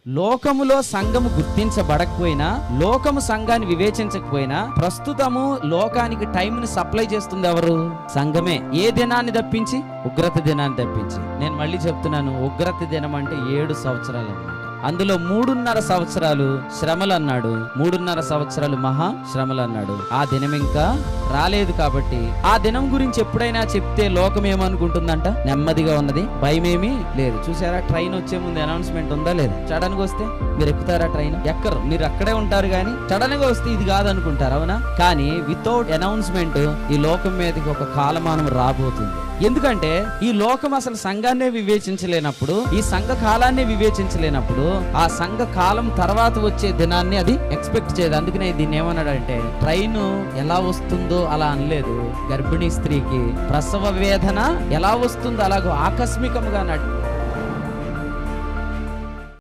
లోకములో సంఘము గుర్తించబడకపోయినా, లోకము సంఘాన్ని వివేచించకపోయినా, ప్రస్తుతము లోకానికి టైంని సప్లై చేస్తుంది ఎవరు? సంఘమే. ఏ దినాన్ని తప్పించి? ఉగ్రత దినాన్ని తప్పించి. నేను మళ్ళీ చెప్తున్నాను, ఉగ్రత దినం అంటే 7 సంవత్సరాలు అన్నమాట. అందులో 3.5 సంవత్సరాలు శ్రమలు అన్నాడు, 3.5 సంవత్సరాలు మహా శ్రమలు అన్నాడు. ఆ దినం ఇంకా రాలేదు. కాబట్టి ఆ దినం గురించి ఎప్పుడైనా చెప్తే లోకం ఏమనుకుంటుందంట? నెమ్మదిగా ఉన్నది, భయమేమీ లేదు. చూసారా, ట్రైన్ వచ్చే ముందు అనౌన్స్మెంట్ ఉందా లేదా? సడన్ గా వస్తే మీరు ఎక్కుతారా ట్రైన్? ఎక్కరు, మీరు అక్కడే ఉంటారు. కానీ సడన్ గా వస్తే ఇది కాదనుకుంటారు, అవునా? కానీ వితౌట్ అనౌన్స్మెంట్ ఈ లోకం మీదకి ఒక కాలమానం రాబోతుంది. ఎందుకంటే ఈ లోకం అసలు సంఘాన్నే వివేచించలేనప్పుడు, ఈ సంఘ కాలాన్ని వివేచించలేనప్పుడు, ఆ సంఘ కాలం తర్వాత వచ్చే దినాన్ని అది ఎక్స్పెక్ట్ చేయదు. అందుకనే దీన్ని ఏమన్నాడంటే, ట్రైన్ ఎలా వస్తుందో అలా అనలేదు. గర్భిణీ స్త్రీకి ప్రసవ వేదన ఎలా వస్తుందో అలాగో ఆకస్మికంగా